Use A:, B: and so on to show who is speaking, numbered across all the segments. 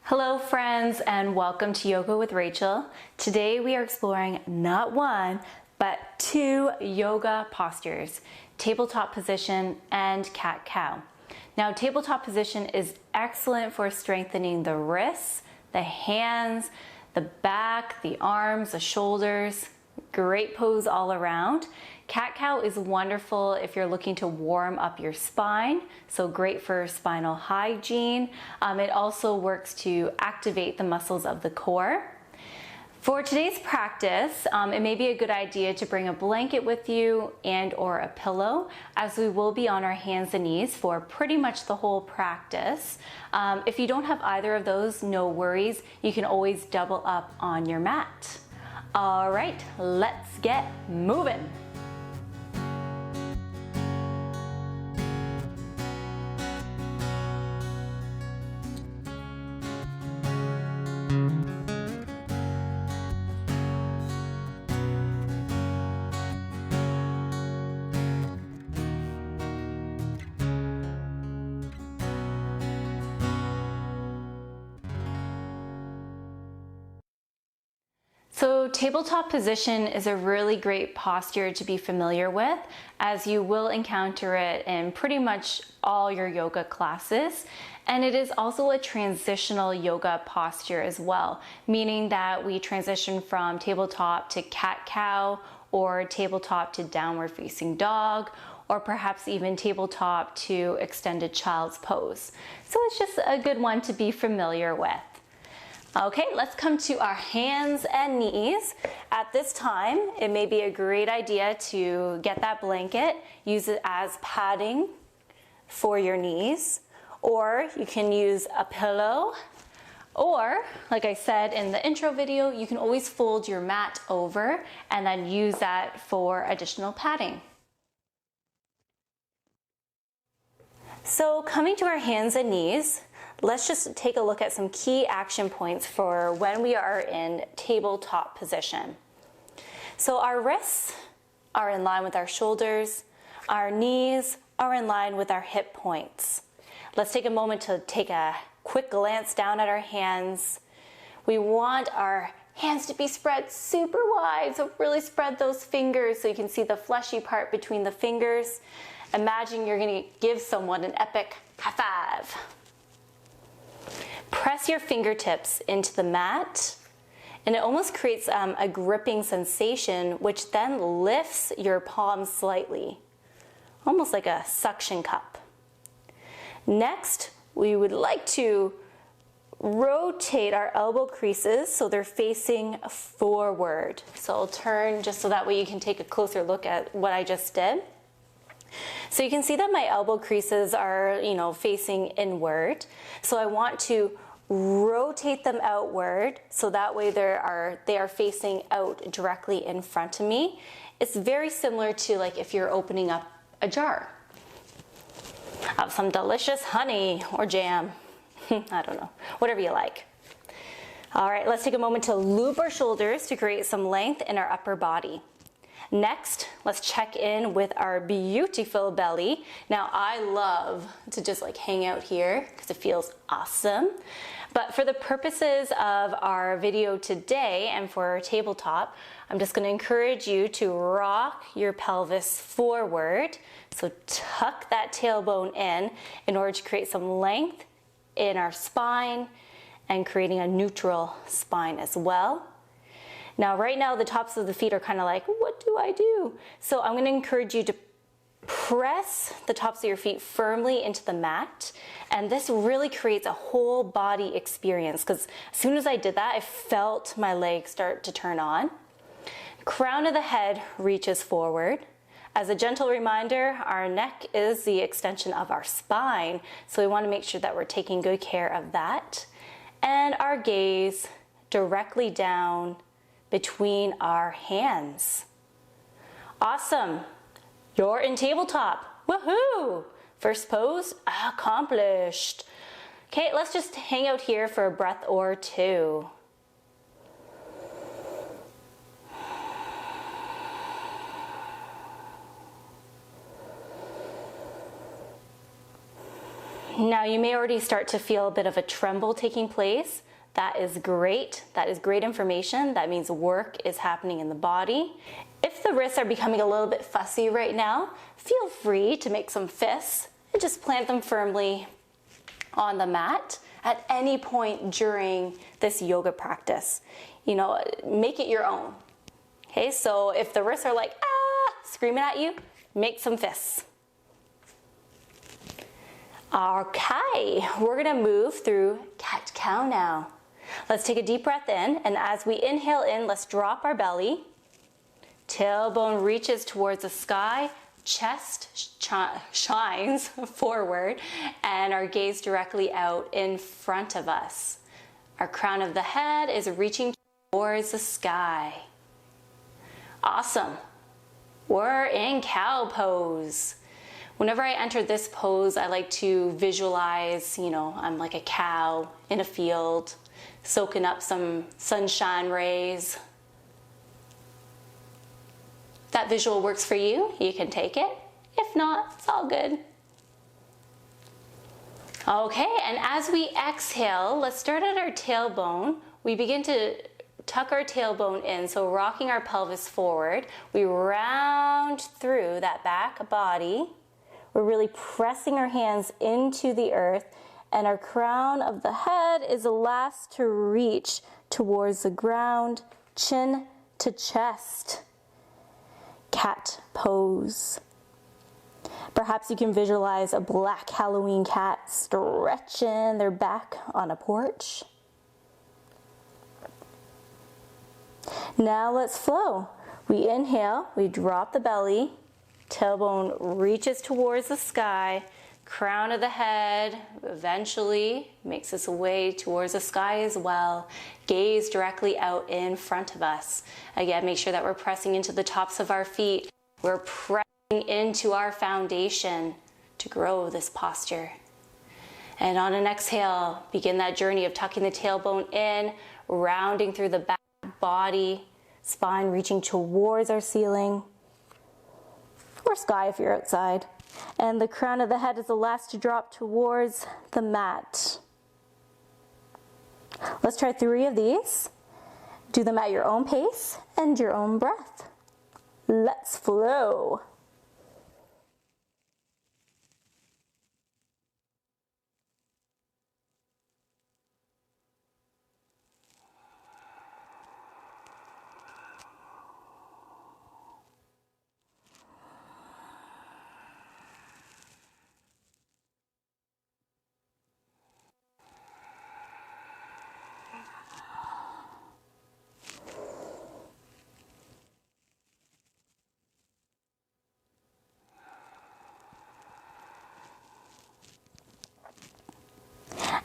A: Hello friends, and welcome to Yoga with Rachel. Today we are exploring not one, but two yoga postures, tabletop position and cat-cow. Now, tabletop position is excellent for strengthening the wrists, the hands, the back, the arms, the shoulders. Great pose all around. Cat-cow is wonderful if you're looking to warm up your spine, so great for spinal hygiene. It also works to activate the muscles of the core. For today's practice, it may be a good idea to bring a blanket with you and or a pillow, as we will be on our hands and knees for pretty much the whole practice. If you don't have either of those, no worries. You can always double up on your mat. All right, let's get moving. So tabletop position is a really great posture to be familiar with, as you will encounter it in pretty much all your yoga classes. And it is also a transitional yoga posture as well, meaning that we transition from tabletop to cat-cow, or tabletop to downward facing dog, or perhaps even tabletop to extended child's pose. So it's just a good one to be familiar with. Okay, let's come to our hands and knees. At this time, it may be a great idea to get that blanket, use it as padding for your knees, or you can use a pillow, or like I said in the intro video, you can always fold your mat over and then use that for additional padding. So coming to our hands and knees, let's just take a look at some key action points for when we are in tabletop position. So our wrists are in line with our shoulders, our knees are in line with our hip points. Let's take a moment to take a quick glance down at our hands. We want our hands to be spread super wide, so really spread those fingers so you can see the fleshy part between the fingers. Imagine you're going to give someone an epic high five. Press your fingertips into the mat, and it almost creates a gripping sensation, which then lifts your palms slightly, almost like a suction cup. Next, we would like to rotate our elbow creases so they're facing forward. So I'll turn just so that way you can take a closer look at what I just did. So you can see that my elbow creases are, facing inward. So I want to rotate them outward so that way they are facing out directly in front of me. It's very similar to like if you're opening up a jar of some delicious honey or jam. I don't know, whatever you like. All right, let's take a moment to loop our shoulders to create some length in our upper body. Next, let's check in with our beautiful belly. Now, I love to just like hang out here because it feels awesome. But for the purposes of our video today and for our tabletop, I'm just going to encourage you to rock your pelvis forward. So tuck that tailbone in order to create some length in our spine and creating a neutral spine as well. Now, right now, the tops of the feet are kind of like, what do I do? So I'm going to encourage you to press the tops of your feet firmly into the mat. And this really creates a whole body experience, because as soon as I did that, I felt my legs start to turn on. Crown of the head reaches forward. As a gentle reminder, our neck is the extension of our spine. So we want to make sure that we're taking good care of that. And our gaze directly down between our hands. Awesome. You're in tabletop. Woohoo! First pose accomplished. Okay, let's just hang out here for a breath or two. Now you may already start to feel a bit of a tremble taking place. That is great. That is great information. That means work is happening in the body. If the wrists are becoming a little bit fussy right now, feel free to make some fists and just plant them firmly on the mat at any point during this yoga practice. You know, make it your own. Okay, so if the wrists are like, screaming at you, make some fists. Okay, we're gonna move through cat-cow now. Let's take a deep breath in, and as we inhale in, let's drop our belly. Tailbone reaches towards the sky, chest shines forward, and our gaze directly out in front of us. Our crown of the head is reaching towards the sky. Awesome. We're in cow pose. Whenever I enter this pose, I like to visualize, you know, I'm like a cow in a field, soaking up some sunshine rays. If that visual works for you, you can take it. If not, it's all good. Okay, and as we exhale, let's start at our tailbone. We begin to tuck our tailbone in, so rocking our pelvis forward. We round through that back body. We're really pressing our hands into the earth, and our crown of the head is the last to reach towards the ground, chin to chest. Cat pose. Perhaps you can visualize a black Halloween cat stretching their back on a porch. Now let's flow. We inhale, we drop the belly, tailbone reaches towards the sky, crown of the head eventually makes its way towards the sky as well. Gaze directly out in front of us. Again, make sure that we're pressing into the tops of our feet. We're pressing into our foundation to grow this posture. And on an exhale, begin that journey of tucking the tailbone in, rounding through the back body, spine reaching towards our ceiling, or sky if you're outside. And the crown of the head is the last to drop towards the mat. Let's try 3 of these. Do them at your own pace and your own breath. Let's flow.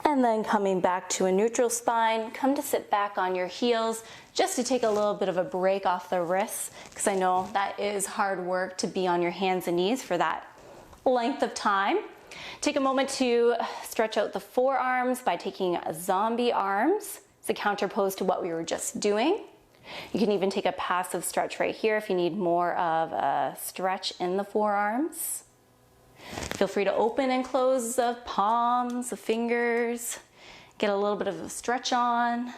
A: And then coming back to a neutral spine, come to sit back on your heels just to take a little bit of a break off the wrists, because I know that is hard work to be on your hands and knees for that length of time. Take a moment to stretch out the forearms by taking zombie arms. It's a counter pose to what we were just doing. You can even take a passive stretch right here if you need more of a stretch in the forearms. Feel free to open and close the palms, the fingers, get a little bit of a stretch on.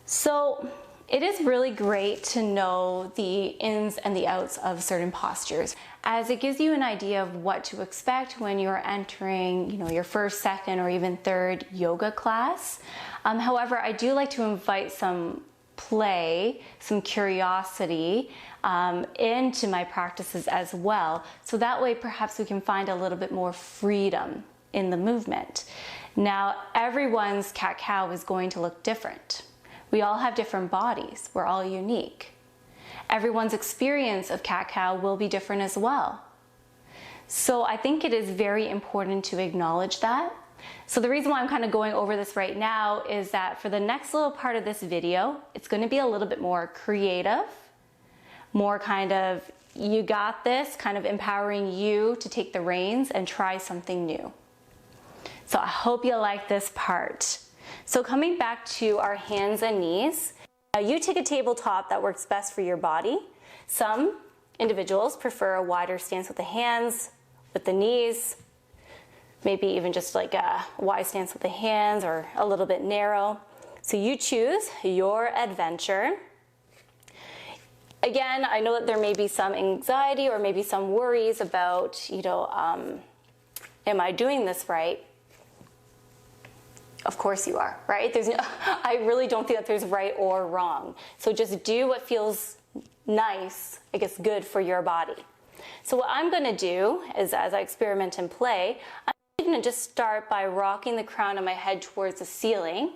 A: So it is really great to know the ins and the outs of certain postures, as it gives you an idea of what to expect when you're entering, your first, second, or even third yoga class. However, I do like to invite some play, some curiosity into my practices as well. So that way perhaps we can find a little bit more freedom in the movement. Now, everyone's cat-cow is going to look different. We all have different bodies. We're all unique. Everyone's experience of cat-cow will be different as well. So I think it is very important to acknowledge that. So the reason why I'm kind of going over this right now is that for the next little part of this video, it's going to be a little bit more creative, more kind of, you got this, kind of empowering you to take the reins and try something new. So I hope you like this part. So coming back to our hands and knees, you take a tabletop that works best for your body. Some individuals prefer a wider stance with the hands, with the knees. maybe even just like a Y stance with the hands or a little bit narrow. So you choose your adventure. Again, I know that there may be some anxiety or maybe some worries about, am I doing this right? Of course you are, right? I really don't think that there's right or wrong. So just do what feels nice, I guess good for your body. So what I'm gonna do is, as I experiment and play, I'm gonna just start by rocking the crown of my head towards the ceiling.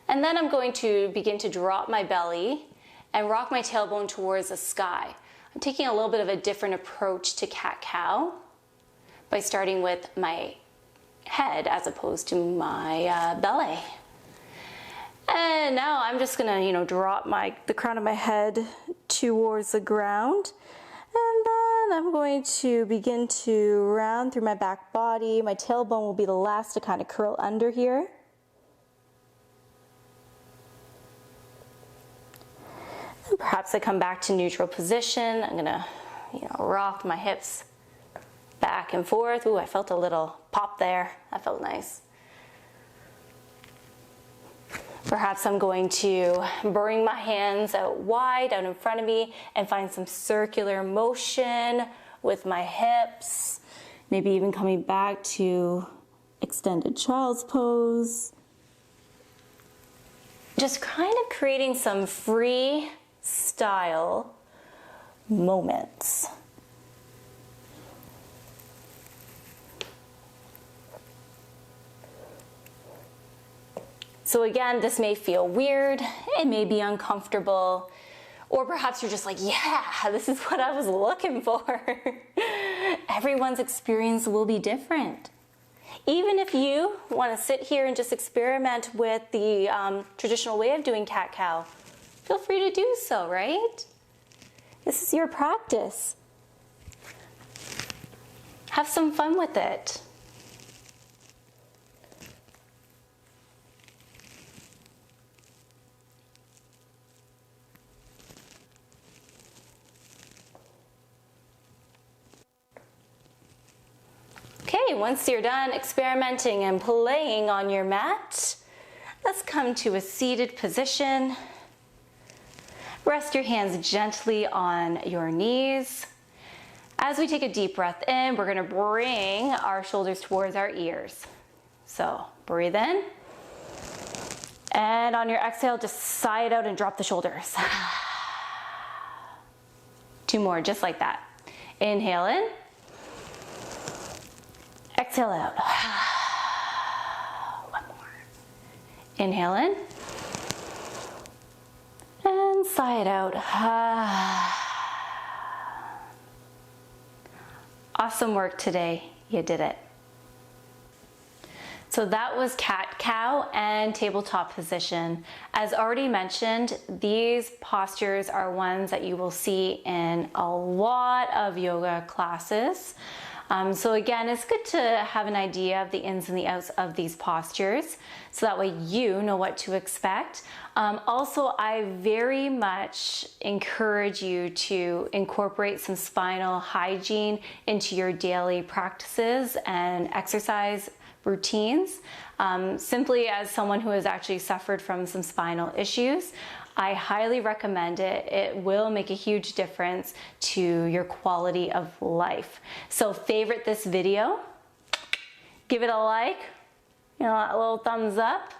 A: And then I'm going to begin to drop my belly and rock my tailbone towards the sky. I'm taking a little bit of a different approach to cat-cow by starting with my head as opposed to my belly. And now I'm just gonna, drop the crown of my head towards the ground. And then I'm going to begin to round through my back body. My tailbone will be the last to kind of curl under here. And perhaps I come back to neutral position. I'm gonna, rock my hips back and forth. Ooh, I felt a little pop there. That felt nice. Perhaps I'm going to bring my hands out wide, out in front of me, and find some circular motion with my hips. Maybe even coming back to extended child's pose. Just kind of creating some free style moments. So again, this may feel weird, it may be uncomfortable, or perhaps you're just like, yeah, this is what I was looking for. Everyone's experience will be different. Even if you want to sit here and just experiment with the traditional way of doing cat-cow, feel free to do so, right? This is your practice. Have some fun with it. Okay, once you're done experimenting and playing on your mat, let's come to a seated position. Rest your hands gently on your knees. As we take a deep breath in, we're gonna bring our shoulders towards our ears. So breathe in. And on your exhale, just sigh it out and drop the shoulders. 2 more, just like that. Inhale in. Exhale out. 1 more. Inhale in. And sigh it out. Awesome work today. You did it. So that was cat-cow and tabletop position. As already mentioned, these postures are ones that you will see in a lot of yoga classes. So again, it's good to have an idea of the ins and the outs of these postures, so that way you know what to expect. Also, I very much encourage you to incorporate some spinal hygiene into your daily practices and exercise routines. Simply as someone who has actually suffered from some spinal issues, I highly recommend it. It will make a huge difference to your quality of life. So favorite this video, give it a like, a little thumbs up.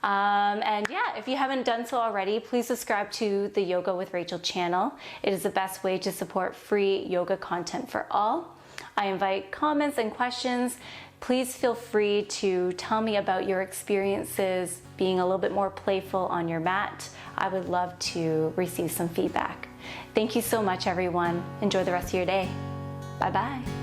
A: And yeah, if you haven't done so already, please subscribe to the Yoga with Rachel channel. It is the best way to support free yoga content for all. I invite comments and questions. Please feel free to tell me about your experiences being a little bit more playful on your mat. I would love to receive some feedback. Thank you so much, everyone. Enjoy the rest of your day. Bye-bye.